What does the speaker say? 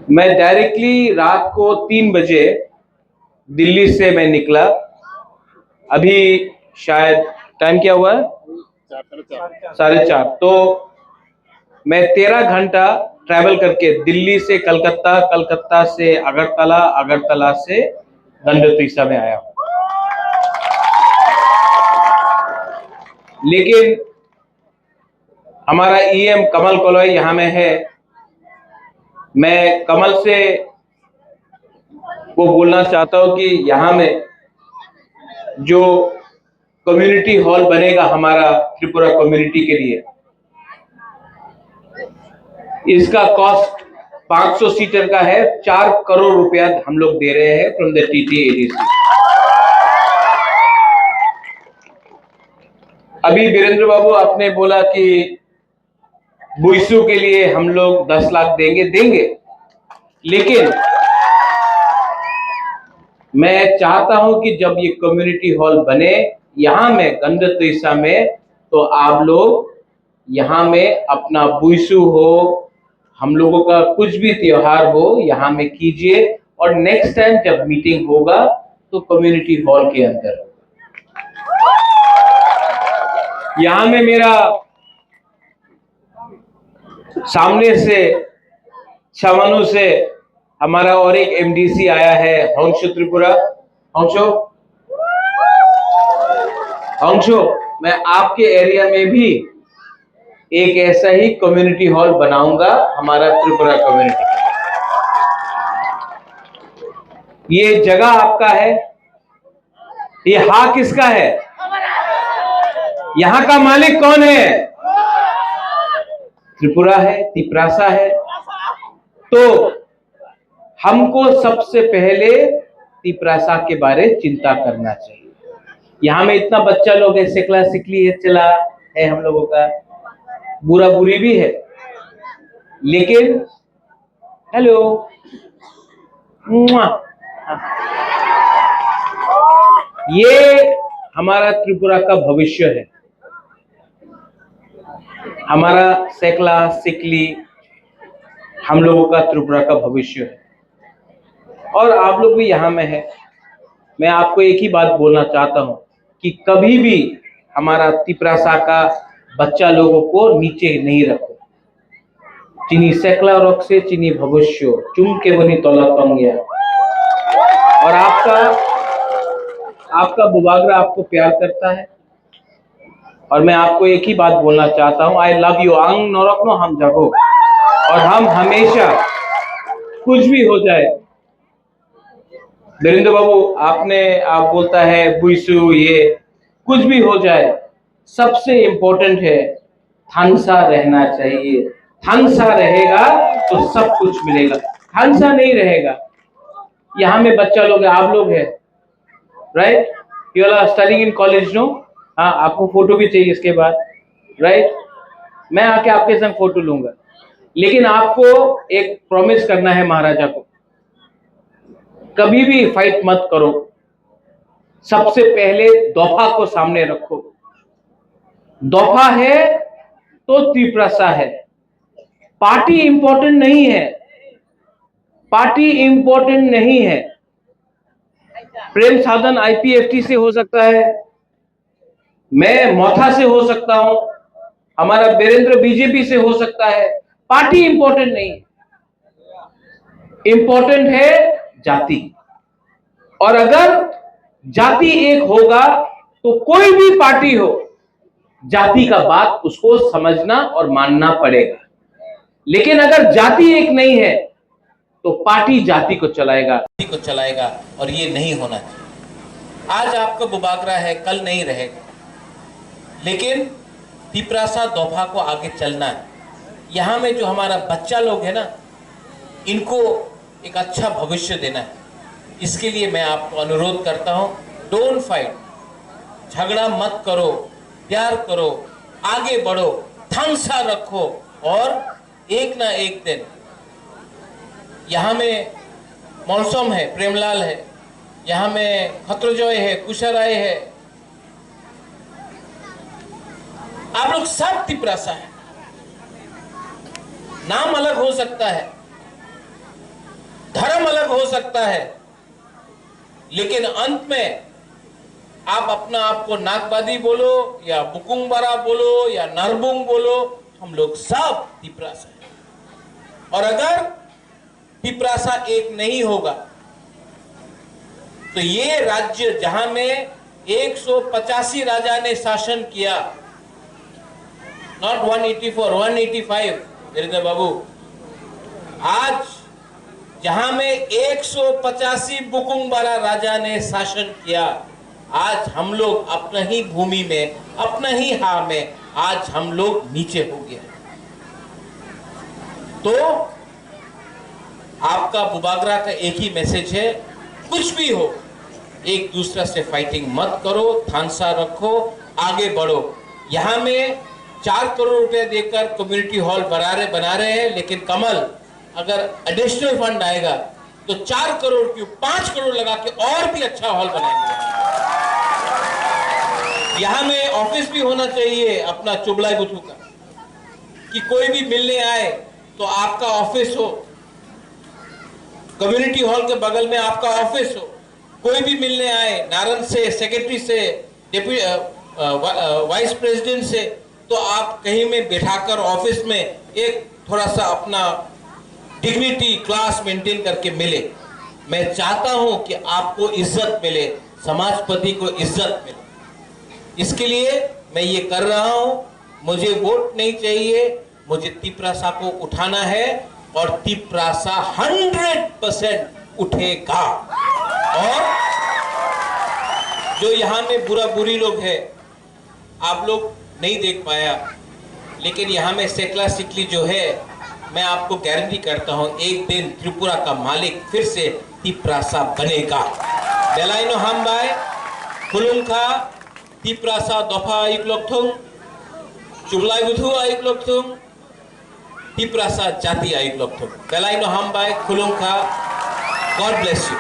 मैं डायरेक्टली रात को 3 बजे दिल्ली से मैं निकला। अभी शायद टाइम क्या हुआ है? 4:30। तो मैं 13 घंटा ट्रैवल करके दिल्ली से कलकत्ता, कलकत्ता से अगरतला, अगरतला से गंडोत्रीसा में आया हूं। लेकिन हमारा ईएम कमल कोलोई यहां में है। मैं कमल से वो बोलना चाहता हूं कि यहां में जो कम्युनिटी हॉल बनेगा हमारा त्रिपुरा कम्युनिटी के लिए, इसका कॉस्ट 500 सीटर का है। 4 करोड़ रुपया हम लोग दे रहे हैं फ्रॉम द TTADC। अभी वीरेंद्र बाबू आपने बोला कि बुइसू के लिए हम लोग 10 लाख देंगे। लेकिन मैं चाहता हूं कि जब ये कम्युनिटी हॉल बने यहां में गंडोत्रीसा में, तो आप लोग यहां में अपना बुइसू हो, हम लोगों का कुछ भी त्योहार हो यहां में कीजिए। और नेक्स्ट टाइम जब मीटिंग होगा तो कम्युनिटी हॉल के अंदर। यहां में मेरा सामने से छावनू से हमारा और एक MDC आया है, हंसो त्रिपुरा। हंसो, मैं आपके एरिया में भी एक ऐसा ही कम्युनिटी हॉल बनाऊंगा हमारा त्रिपुरा कम्युनिटी। ये जगह आपका है, ये हा किसका है? यहां का मालिक कौन है? त्रिपुरा है, तिप्रासा है। तो हमको सबसे पहले तिप्रासा के बारे चिंता करना चाहिए। यहां में इतना बच्चा लोग है, सिकला सिकली है, चला है हम लोगों का, बुरा बुरी भी है। लेकिन हेलो, ये हमारा त्रिपुरा का भविष्य है। हमारा सेकला सिकली हम लोगों का त्रिपुरा का भविष्य है। और आप लोग भी यहां में है। मैं आपको एक ही बात बोलना चाहता हूं कि कभी भी हमारा तिप्रासा का बच्चा लोगों को नीचे नहीं रखो। चिनी सेकला रॉक से चिनी भविष्य चुम के बनी तोला पंगिया। और आपका बुबागरा आपको प्यार करता है। और मैं आपको एक ही बात बोलना चाहता हूं, आई लव यू आंग नौरक नो हम जगो। और हम हमेशा कुछ भी हो जाए, वीरेंद्र बाबू आप बोलता है बुइसु, ये कुछ भी हो जाए, सबसे इंपॉर्टेंट है थानसा रहना चाहिए। थानसा रहेगा तो सब कुछ मिलेगा। थानसा नहीं रहेगा, यहाँ में बच्चा लोग है, आप लोग है, right? You are studying in college, no? हाँ, आपको फोटो भी चाहिए इसके बाद, राइट? मैं आके आपके संग फोटो लूंगा। लेकिन आपको एक प्रॉमिस करना है महाराजा को, कभी भी फाइट मत करो। सबसे पहले दोफा को सामने रखो। दोफा है तो तिप्रासा है। पार्टी इंपॉर्टेंट नहीं है, पार्टी इंपॉर्टेंट नहीं है। प्रेम साधन IPFT से हो सकता है, मैं मोथा से हो सकता हूं, हमारा वीरेंद्र BJP से हो सकता है। पार्टी इंपॉर्टेंट नहीं है, इंपॉर्टेंट है जाति। और अगर जाति एक होगा तो कोई भी पार्टी हो, जाति का बात उसको समझना और मानना पड़ेगा। लेकिन अगर जाति एक नहीं है तो पार्टी जाति को चलाएगा और ये नहीं होना चाहिए। आज आपका बुबागरा है, कल नहीं रहेगा। लेकिन तिप्रासा दोफा को आगे चलना है। यहाँ में जो हमारा बच्चा लोग है ना, इनको एक अच्छा भविष्य देना है। इसके लिए मैं आपको अनुरोध करता हूँ, डोंट फाइट, झगड़ा मत करो, प्यार करो, आगे बढ़ो, थानसा रखो। और एक ना एक दिन यहाँ में मौसम है, प्रेमलाल है, यहाँ में खत्रजोय है, कुशराय है, आप लोग सब तिप्रासा है। नाम अलग हो सकता है धर्म अलग हो सकता है, लेकिन अंत में आप अपना आप को नागबादी बोलो या बुकुंगबरा बोलो या नरबुंग बोलो, हम लोग सब तिपरासा है। और अगर तिपरासा एक नहीं होगा तो ये राज्य जहां में 185 राजा ने शासन किया, नॉट 184, 185 वीरेंद्र बाबू, आज जहां में 185 बुकुंगबरा राजा ने शासन किया, आज हम लोग अपना ही भूमि में, अपना ही हार में आज हम लोग नीचे हो गए। तो आपका बुबागरा का एक ही मैसेज है, कुछ भी हो एक दूसरे से फाइटिंग मत करो, थानसा रखो, आगे बढ़ो। यहां में 4 करोड़ रुपए देकर कम्युनिटी हॉल बना रहे हैं, लेकिन कमल अगर एडिशनल फंड आएगा तो 4 करोड़ क्यों 5 करोड़ लगा के और भी अच्छा हॉल बनाएंगे। यहां में ऑफिस भी होना चाहिए अपना चुबलाई बुथू का, कि कोई भी मिलने आए तो आपका ऑफिस हो, कम्युनिटी हॉल के बगल में आपका ऑफिस हो। कोई भी मिलने आए नारन से, सेक्रेटरी से, वाइस प्रेसिडेंट से, तो आप कहीं में बैठाकर ऑफिस में एक थोड़ा सा अपना डिग्निटी क्लास मेंटेन करके मिले। मैं चाहता हूं कि आपको इज्जत मिले, समाजपति को इज्जत मिले। इसके लिए मैं ये कर रहा हूं। मुझे वोट नहीं चाहिए, मुझे तिपरासा को उठाना है और तिपरासा 100% उठेगा। और जो यहां में बुरी लोग हैं, आप लोग नहीं देख पाया, लेकिन यहां में सेकला सिकली जो है, मैं आपको गारंटी करता हूं एक दिन त्रिपुरा का मालिक फिर से तिपरासा बनेगा। बेलाइनो हम बाय खुलुंखा तिपरासा दफा आइक लोकथुंग, चुबलाई बुथु आइक लोकथुंग, तिपरासा जाति आइक लोकथुंग। बेलाइनो हम बाय खुलुंखा। God bless you.